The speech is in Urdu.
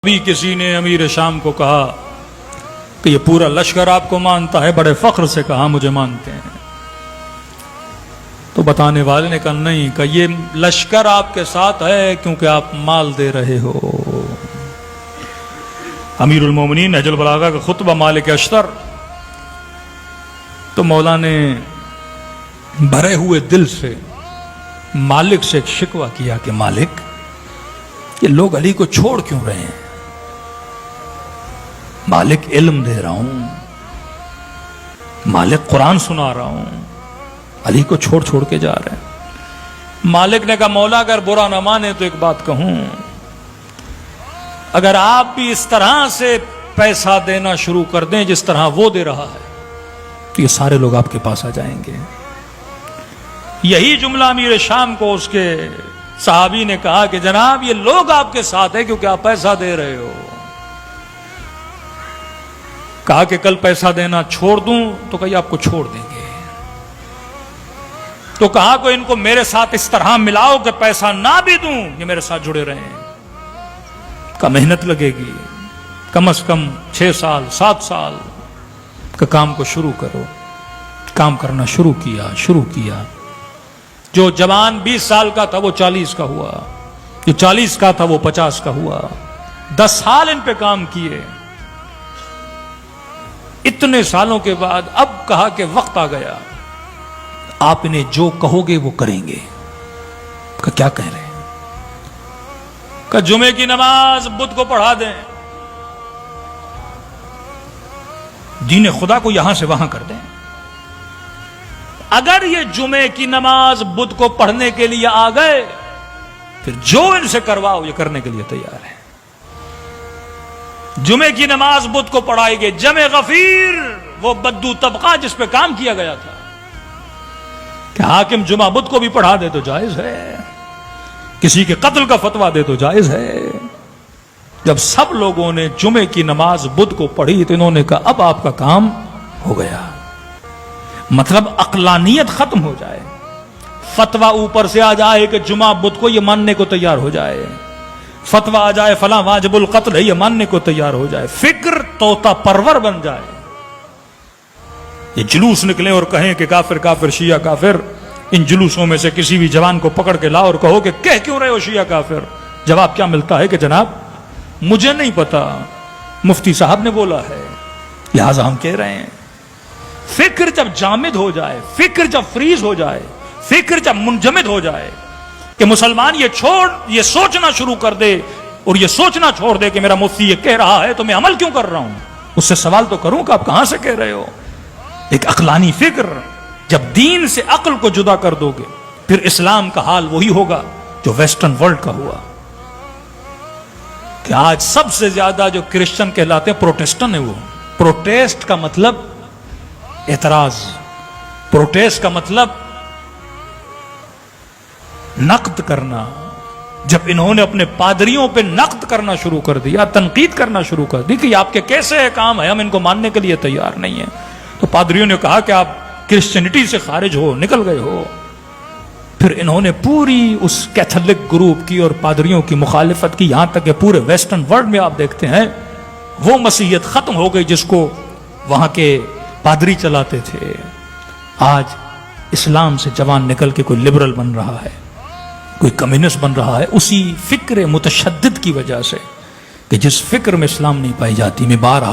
ابھی کسی نے امیر شام کو کہا کہ یہ پورا لشکر آپ کو مانتا ہے، بڑے فخر سے کہا مجھے مانتے ہیں، تو بتانے والے نے کہا نہیں، کہ یہ لشکر آپ کے ساتھ ہے کیونکہ آپ مال دے رہے ہو۔ امیر المومنین نہج البلاغہ کا خطبہ مالک اشتر، تو مولا نے بھرے ہوئے دل سے مالک سے ایک شکوہ کیا کہ مالک، یہ لوگ علی کو چھوڑ کیوں رہے ہیں؟ مالک علم دے رہا ہوں، مالک قرآن سنا رہا ہوں، علی کو چھوڑ چھوڑ کے جا رہے ہیں۔ مالک نے کہا مولا اگر برا نہ مانے تو ایک بات کہوں، اگر آپ بھی اس طرح سے پیسہ دینا شروع کر دیں جس طرح وہ دے رہا ہے تو یہ سارے لوگ آپ کے پاس آ جائیں گے۔ یہی جملہ امیر شام کو اس کے صحابی نے کہا کہ جناب یہ لوگ آپ کے ساتھ ہیں کیونکہ آپ پیسہ دے رہے ہو۔ کہا کہ کل پیسہ دینا چھوڑ دوں تو کہا آپ کو چھوڑ دیں گے۔ تو کہا کہ ان کو میرے ساتھ اس طرح ملاؤ کہ پیسہ نہ بھی دوں یہ میرے ساتھ جڑے رہیں۔ کہا محنت لگے گی، کم از کم 6 سال 7 سال کا کام کو شروع کرو۔ کام کرنا شروع کیا۔ جو جوان 20 سال کا تھا وہ 40 کا ہوا، جو 40 کا تھا وہ 50 کا ہوا۔ 10 سال ان پہ کام کیے۔ اتنے سالوں کے بعد اب کہا کہ وقت آ گیا، آپ انہیں جو کہو گے وہ کریں گے۔ کہ کیا کہہ رہے ہیں؟ کہ جمعے کی نماز بدھ کو پڑھا دیں، دین خدا کو یہاں سے وہاں کر دیں۔ اگر یہ جمعے کی نماز بدھ کو پڑھنے کے لیے آ گئے پھر جو ان سے کرواؤ یہ کرنے کے لیے تیار ہے۔ جمعے کی نماز بدھ کو پڑھائی گئی۔ جمع غفیر وہ بدو طبقہ جس پہ کام کیا گیا تھا کہ حاکم جمعہ بدھ کو بھی پڑھا دے تو جائز ہے، کسی کے قتل کا فتویٰ دے تو جائز ہے۔ جب سب لوگوں نے جمعے کی نماز بدھ کو پڑھی تو انہوں نے کہا اب آپ کا کام ہو گیا، مطلب عقلانیت ختم ہو جائے، فتویٰ اوپر سے آ جائے کہ جمعہ بدھ کو یہ ماننے کو تیار ہو جائے، فتویٰ آ جائے فلاں واجب القتل ہے یہ ماننے کو تیار ہو جائے، فکر طوطا پرور بن جائے۔ یہ جلوس نکلیں اور کہیں کہ کافر کافر شیعہ کافر، ان جلوسوں میں سے کسی بھی جوان کو پکڑ کے لاؤ اور کہو کہ کہہ کیوں رہے ہو شیعہ کافر؟ جواب کیا ملتا ہے کہ جناب مجھے نہیں پتا، مفتی صاحب نے بولا ہے لہذا ہم کہہ رہے ہیں۔ فکر جب جامد ہو جائے، فکر جب فریز ہو جائے، فکر جب منجمد ہو جائے کہ مسلمان یہ سوچنا شروع کر دے اور یہ سوچنا چھوڑ دے کہ میرا مفتی یہ کہہ رہا ہے تو میں عمل کیوں کر رہا ہوں، اس سے سوال تو کروں کہ آپ کہاں سے کہہ رہے ہو۔ ایک عقلانی فکر، جب دین سے عقل کو جدا کر دو گے پھر اسلام کا حال وہی ہوگا جو ویسٹرن ورلڈ کا ہوا کہ آج سب سے زیادہ جو کرسچن کہلاتے ہیں پروٹیسٹن ہے۔ وہ پروٹیسٹ کا مطلب اعتراض، پروٹیسٹ کا مطلب نقد کرنا۔ جب انہوں نے اپنے پادریوں پہ نقد کرنا شروع کر دیا، تنقید کرنا شروع کر دی کہ یہ آپ کے کیسے کام ہے، ہم ان کو ماننے کے لیے تیار نہیں ہیں، تو پادریوں نے کہا کہ آپ کرسچینٹی سے خارج ہو، نکل گئے ہو۔ پھر انہوں نے پوری اس کیتھولک گروپ کی اور پادریوں کی مخالفت کی، یہاں تک کہ پورے ویسٹرن ورلڈ میں آپ دیکھتے ہیں وہ مسیحیت ختم ہو گئی جس کو وہاں کے پادری چلاتے تھے۔ آج اسلام سے جوان نکل کے کوئی لبرل بن رہا ہے، کوئی کمیونسٹ بن رہا ہے، اسی فکر متشدد کی وجہ سے کہ جس فکر میں اسلام نہیں پائی جاتی۔ میں بارہا